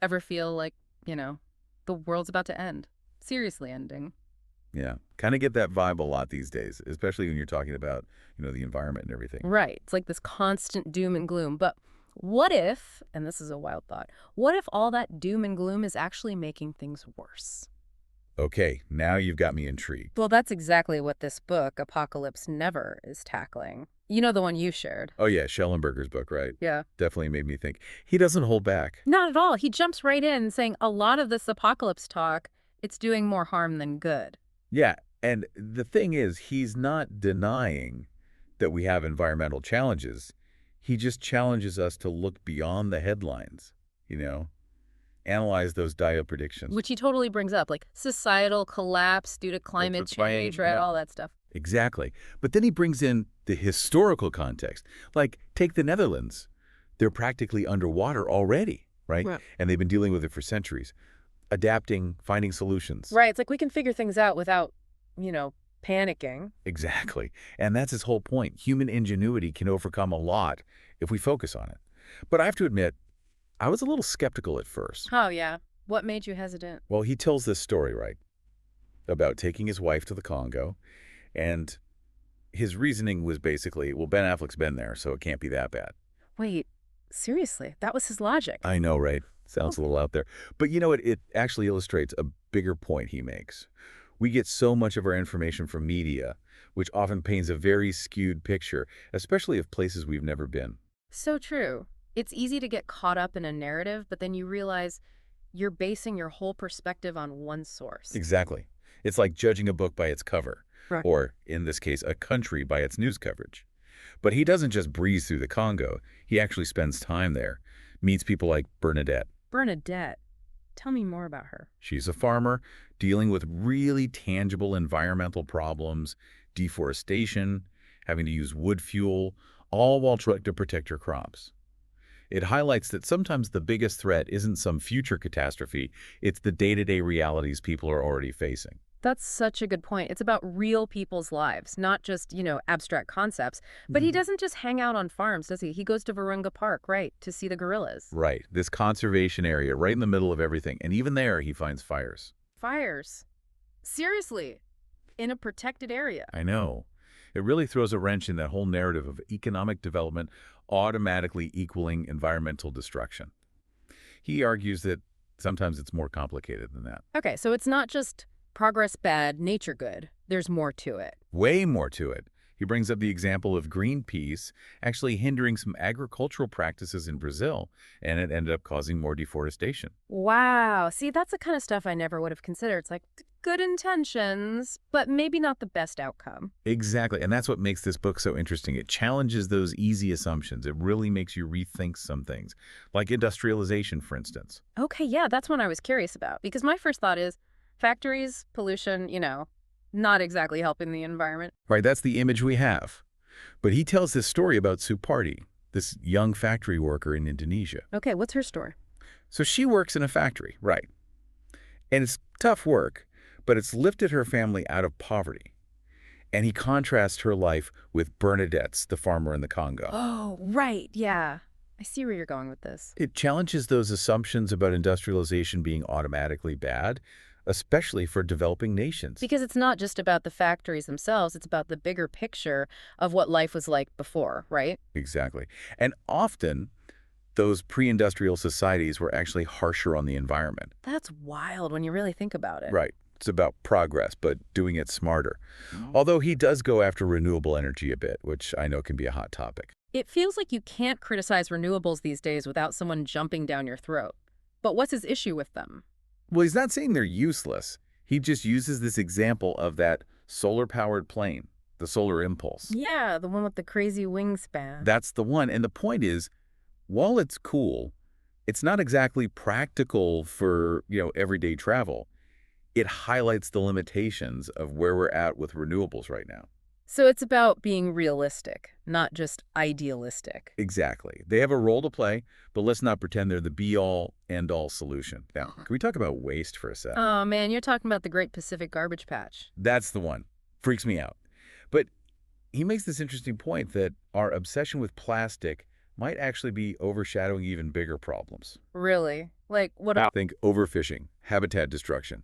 Ever feel like, the world's about to end? Seriously ending. Yeah. Kind of get that vibe a lot these days, especially when you're talking about, the environment and everything. Right. It's like this constant doom and gloom. But what if, and this is a wild thought, what if all that doom and gloom is actually making things worse? Okay, now you've got me intrigued. Well, that's exactly what this book, Apocalypse Never, is tackling. You know, the one you shared. Oh yeah, Shellenberger's book, right? Yeah. Definitely made me think. He doesn't hold back. Not at all. He jumps right in saying a lot of this apocalypse talk, it's doing more harm than good. Yeah, and the thing is, he's not denying that we have environmental challenges. He just challenges us to look beyond the headlines, you know, analyze those dire predictions. Which he totally brings up, like societal collapse due to climate That's right, change, right? yeah. All that stuff. Exactly. But then he brings in the historical context. Like, take the Netherlands. They're practically underwater already, right? Right. And they've been dealing with it for centuries, adapting, finding solutions. Right. It's like we can figure things out without, panicking. Exactly. And that's his whole point. Human ingenuity can overcome a lot if we focus on it. But I have to admit, I was a little skeptical at first. Oh, yeah. What made you hesitant? Well, he tells this story, right, about taking his wife to the Congo, and his reasoning was basically, well, Ben Affleck's been there, so it can't be that bad. Wait, seriously? That was his logic? I know, right? Sounds a little out there. But you know what? It actually illustrates a bigger point he makes. We get so much of our information from media, which often paints a very skewed picture, especially of places we've never been. So true. It's easy to get caught up in a narrative, but then you realize you're basing your whole perspective on one source. Exactly. It's like judging a book by its cover, Right. or, in this case, a country by its news coverage. But he doesn't just breeze through the Congo. He actually spends time there, meets people like Bernadette. Bernadette, tell me more about her. She's a farmer dealing with really tangible environmental problems, deforestation, having to use wood fuel, all while trying to protect her crops. It highlights that sometimes the biggest threat isn't some future catastrophe, it's the day-to-day realities people are already facing. That's such a good point. It's about real people's lives, not just, abstract concepts. But he doesn't just hang out on farms, does he? He goes to Virunga Park, right, to see the gorillas. Right, this conservation area right in the middle of everything, and even there he finds fires. Fires. Seriously, in a protected area. I know. It really throws a wrench in that whole narrative of economic development automatically equaling environmental destruction. He argues that sometimes it's more complicated than that. Okay, so it's not just progress bad, nature good. There's more to it. Way more to it. He brings up the example of Greenpeace actually hindering some agricultural practices in Brazil, and it ended up causing more deforestation. Wow. See, that's the kind of stuff I never would have considered. It's like good intentions, but maybe not the best outcome. Exactly, and that's what makes this book so interesting. It challenges those easy assumptions. It really makes you rethink some things, like industrialization, for instance. Okay, yeah, that's one I was curious about because my first thought is factories, pollution, not exactly helping the environment. Right, that's the image we have. But he tells this story about Supardi, this young factory worker in Indonesia. Okay, what's her story? So she works in a factory, right? And it's tough work, but it's lifted her family out of poverty. And he contrasts her life with Bernadette's, the farmer in the Congo. Oh, right, yeah. I see where you're going with this. It challenges those assumptions about industrialization being automatically bad, especially for developing nations. Because it's not just about the factories themselves, it's about the bigger picture of what life was like before, right? Exactly. And often, those pre-industrial societies were actually harsher on the environment. That's wild when you really think about it. Right. It's about progress, but doing it smarter. Although he does go after renewable energy a bit, which I know can be a hot topic. It feels like you can't criticize renewables these days without someone jumping down your throat. But what's his issue with them? Well, he's not saying they're useless. He just uses this example of that solar-powered plane, the solar impulse. Yeah, the one with the crazy wingspan. That's the one. And the point is, while it's cool, it's not exactly practical for, everyday travel. It highlights the limitations of where we're at with renewables right now. So it's about being realistic, not just idealistic. Exactly. They have a role to play, but let's not pretend they're the be-all, end-all solution. Now, can we talk about waste for a sec? Oh, man, you're talking about the Great Pacific Garbage Patch. That's the one. Freaks me out. But he makes this interesting point that our obsession with plastic might actually be overshadowing even bigger problems. Really? Like, what? Think overfishing, habitat destruction,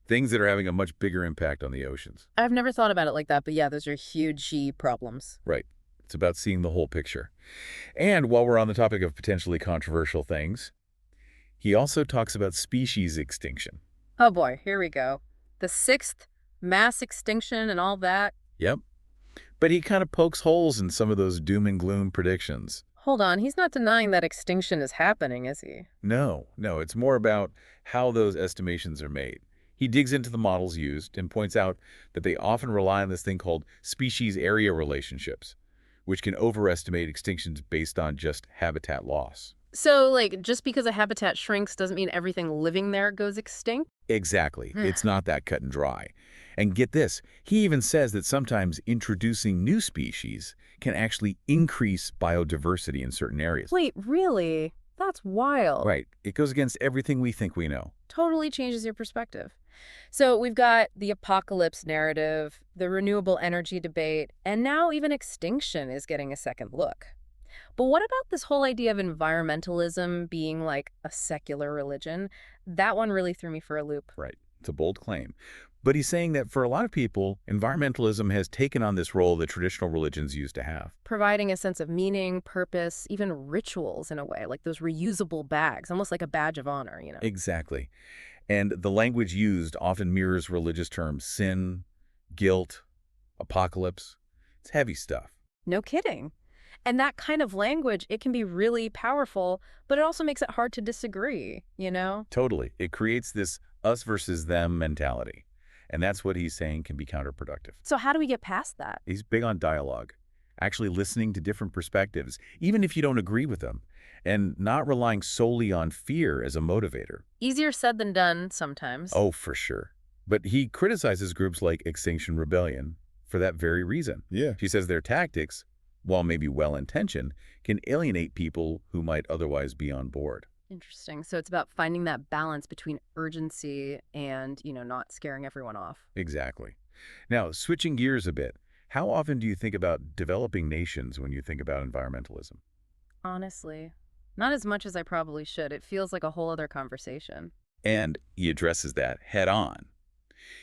things that are having a much bigger impact on the oceans. I've never thought about it like that, but yeah, those are huge problems. Right. It's about seeing the whole picture. And while we're on the topic of potentially controversial things, he also talks about species extinction. Oh boy, here we go. The sixth mass extinction and all that. Yep. But he kind of pokes holes in some of those doom and gloom predictions. Hold on, he's not denying that extinction is happening, is he? No, it's more about how those estimations are made. He digs into the models used and points out that they often rely on this thing called species area relationships, which can overestimate extinctions based on just habitat loss. So, like, just because a habitat shrinks doesn't mean everything living there goes extinct? Exactly. It's not that cut and dry. And get this, he even says that sometimes introducing new species can actually increase biodiversity in certain areas. Wait, really? That's wild. Right. It goes against everything we think we know. Totally changes your perspective. So we've got the apocalypse narrative, the renewable energy debate, and now even extinction is getting a second look. But what about this whole idea of environmentalism being like a secular religion? That one really threw me for a loop. Right. It's a bold claim. But he's saying that for a lot of people, environmentalism has taken on this role that traditional religions used to have. Providing a sense of meaning, purpose, even rituals in a way, like those reusable bags, almost like a badge of honor, you know? Exactly. And the language used often mirrors religious terms: sin, guilt, apocalypse. It's heavy stuff. No kidding. And that kind of language, it can be really powerful, but it also makes it hard to disagree, you know? Totally. It creates this us versus them mentality. And that's what he's saying can be counterproductive. So how do we get past that? He's big on dialogue, actually listening to different perspectives, even if you don't agree with them, and not relying solely on fear as a motivator. Easier said than done sometimes. Oh, for sure. But he criticizes groups like Extinction Rebellion for that very reason. Yeah. She says their tactics, while maybe well-intentioned, can alienate people who might otherwise be on board. Interesting. So it's about finding that balance between urgency and, not scaring everyone off. Exactly. Now, switching gears a bit, how often do you think about developing nations when you think about environmentalism? Honestly, not as much as I probably should. It feels like a whole other conversation. And he addresses that head on.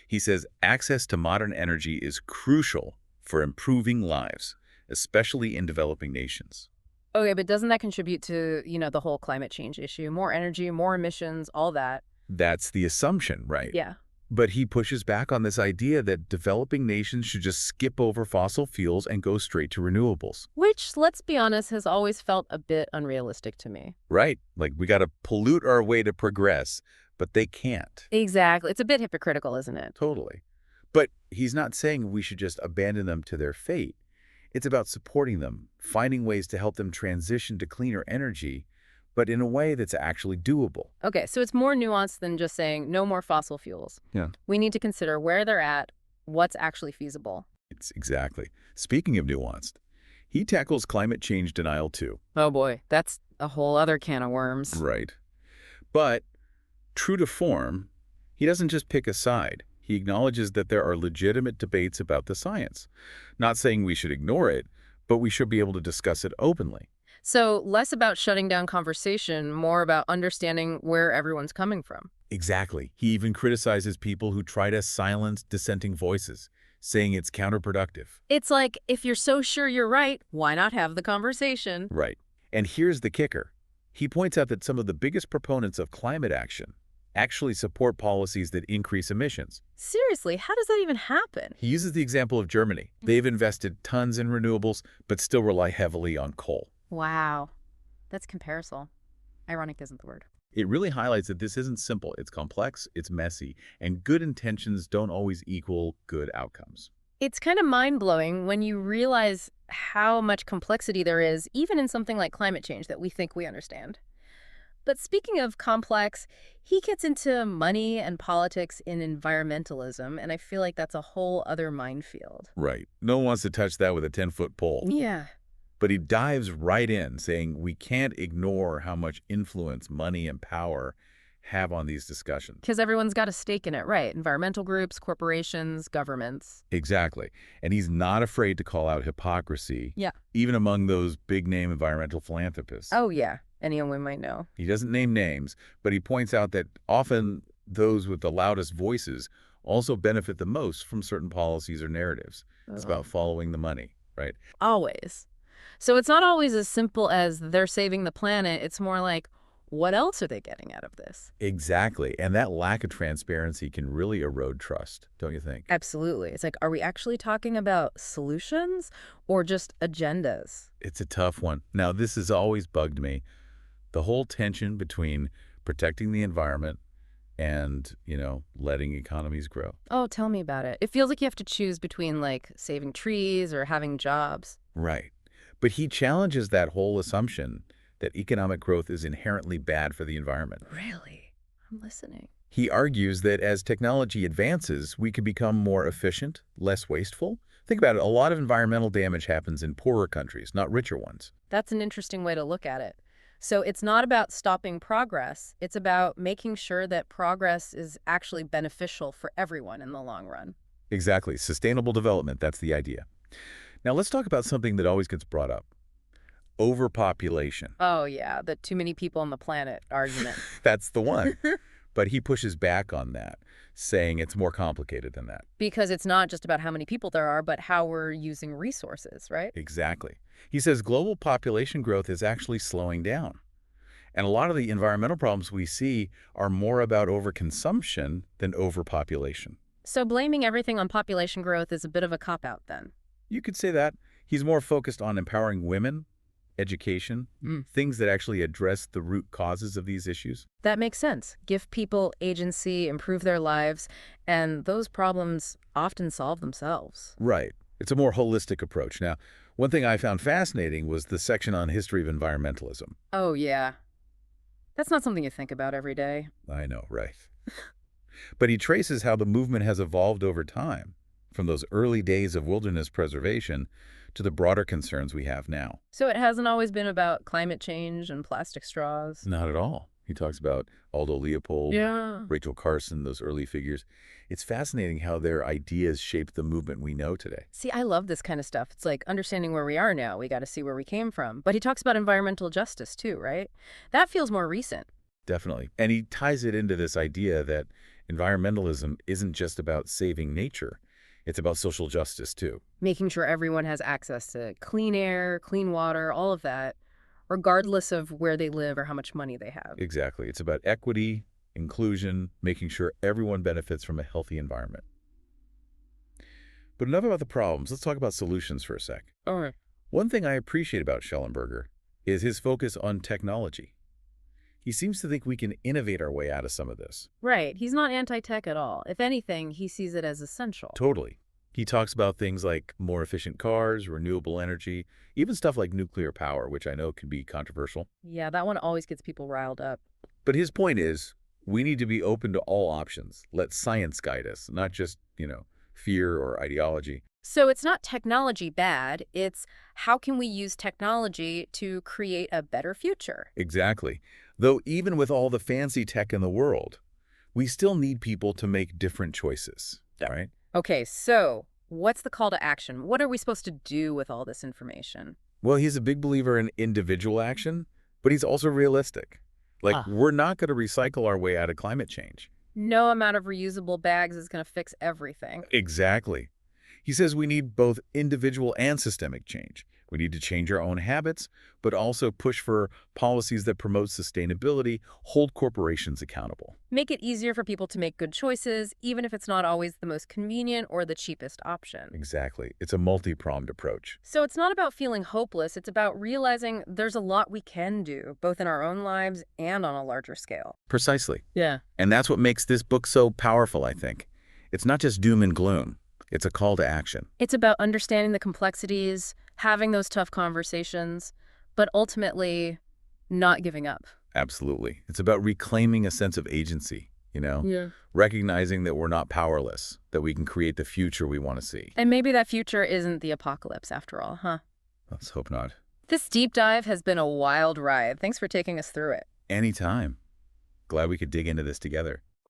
He says access to modern energy is crucial for improving lives, especially in developing nations. Okay, but doesn't that contribute to, the whole climate change issue? More energy, more emissions, all that. That's the assumption, right? Yeah. But he pushes back on this idea that developing nations should just skip over fossil fuels and go straight to renewables. Which, let's be honest, has always felt a bit unrealistic to me. Right. Like we got to pollute our way to progress, but they can't. Exactly. It's a bit hypocritical, isn't it? Totally. But he's not saying we should just abandon them to their fate. It's about supporting them, finding ways to help them transition to cleaner energy, but in a way that's actually doable. Okay, so it's more nuanced than just saying no more fossil fuels. Yeah. We need to consider where they're at, what's actually feasible. It's exactly. Speaking of nuanced, he tackles climate change denial too. Oh boy, that's a whole other can of worms. Right. But true to form, he doesn't just pick a side. He acknowledges that there are legitimate debates about the science. Not saying we should ignore it, but we should be able to discuss it openly. So less about shutting down conversation, more about understanding where everyone's coming from. Exactly. He even criticizes people who try to silence dissenting voices, saying it's counterproductive. It's like, if you're so sure you're right, why not have the conversation? Right. And here's the kicker. He points out that some of the biggest proponents of climate action actually support policies that increase emissions. Seriously, how does that even happen? He uses the example of Germany. They've invested tons in renewables, but still rely heavily on coal. Wow. That's comparison. Ironic isn't the word. It really highlights that this isn't simple. It's complex, it's messy, and good intentions don't always equal good outcomes. It's kind of mind-blowing when you realize how much complexity there is, even in something like climate change that we think we understand. But speaking of complex, he gets into money and politics in environmentalism, and I feel like that's a whole other minefield. Right. No one wants to touch that with a 10-foot pole. Yeah. But he dives right in, saying we can't ignore how much influence money and power have on these discussions. Because everyone's got a stake in it, right? Environmental groups, corporations, governments. Exactly. And he's not afraid to call out hypocrisy, Yeah. even among those big-name environmental philanthropists. Oh, yeah. Anyone we might know. He doesn't name names, but he points out that often those with the loudest voices also benefit the most from certain policies or narratives. It's Ugh. about following the money, right? Always. So it's not always as simple as they're saving the planet. It's more like, what else are they getting out of this? Exactly. And that lack of transparency can really erode trust, don't you think? Absolutely. It's like, are we actually talking about solutions or just agendas? It's a tough one. Now, this has always bugged me. The whole tension between protecting the environment and, letting economies grow. Oh, tell me about it. It feels like you have to choose between, like, saving trees or having jobs. Right. But he challenges that whole assumption that economic growth is inherently bad for the environment. Really? I'm listening. He argues that as technology advances, we can become more efficient, less wasteful. Think about it, a lot of environmental damage happens in poorer countries, not richer ones. That's an interesting way to look at it. So it's not about stopping progress. It's about making sure that progress is actually beneficial for everyone in the long run. Exactly. Sustainable development, that's the idea. Now let's talk about something that always gets brought up. Overpopulation. Oh, yeah, the too many people on the planet argument. That's the one. But he pushes back on that, saying it's more complicated than that. Because it's not just about how many people there are, but how we're using resources, right? Exactly. He says global population growth is actually slowing down. And a lot of the environmental problems we see are more about overconsumption than overpopulation. So blaming everything on population growth is a bit of a cop-out then. You could say that. He's more focused on empowering women, education, things that actually address the root causes of these issues. That makes sense. Give people agency, improve their lives, and those problems often solve themselves. Right. It's a more holistic approach. Now, one thing I found fascinating was the section on history of environmentalism. Oh, yeah. That's not something you think about every day. I know, right. But he traces how the movement has evolved over time, from those early days of wilderness preservation to the broader concerns we have now. So it hasn't always been about climate change and plastic straws. Not at all. He talks about Aldo Leopold, Yeah. Rachel Carson, those early figures. It's fascinating how their ideas shaped the movement we know today. See, I love this kind of stuff. It's like understanding where we are now. We got to see where we came from. But he talks about environmental justice too, right? That feels more recent. Definitely. And he ties it into this idea that environmentalism isn't just about saving nature. It's about social justice, too. Making sure everyone has access to clean air, clean water, all of that, regardless of where they live or how much money they have. Exactly. It's about equity, inclusion, making sure everyone benefits from a healthy environment. But enough about the problems. Let's talk about solutions for a sec. All right. One thing I appreciate about Shellenberger is his focus on technology. He seems to think we can innovate our way out of some of this. Right. He's not anti-tech at all. If anything, he sees it as essential. Totally. He talks about things like more efficient cars, renewable energy, even stuff like nuclear power, which I know can be controversial. Yeah, that one always gets people riled up. But his point is, we need to be open to all options. Let science guide us, not just, fear or ideology. So it's not technology bad, it's how can we use technology to create a better future? Exactly. Though even with all the fancy tech in the world, we still need people to make different choices, right? Okay, so what's the call to action? What are we supposed to do with all this information? Well, he's a big believer in individual action, but he's also realistic. We're not going to recycle our way out of climate change. No amount of reusable bags is going to fix everything. Exactly. He says we need both individual and systemic change. We need to change our own habits, but also push for policies that promote sustainability, hold corporations accountable. Make it easier for people to make good choices, even if it's not always the most convenient or the cheapest option. Exactly. It's a multi-pronged approach. So it's not about feeling hopeless. It's about realizing there's a lot we can do, both in our own lives and on a larger scale. Precisely. Yeah. And that's what makes this book so powerful, I think. It's not just doom and gloom. It's a call to action. It's about understanding the complexities, having those tough conversations, but ultimately not giving up. Absolutely. It's about reclaiming a sense of agency, Yeah. recognizing that we're not powerless, that we can create the future we want to see. And maybe that future isn't the apocalypse after all, huh? Let's hope not. This deep dive has been a wild ride. Thanks for taking us through it. Anytime. Glad we could dig into this together.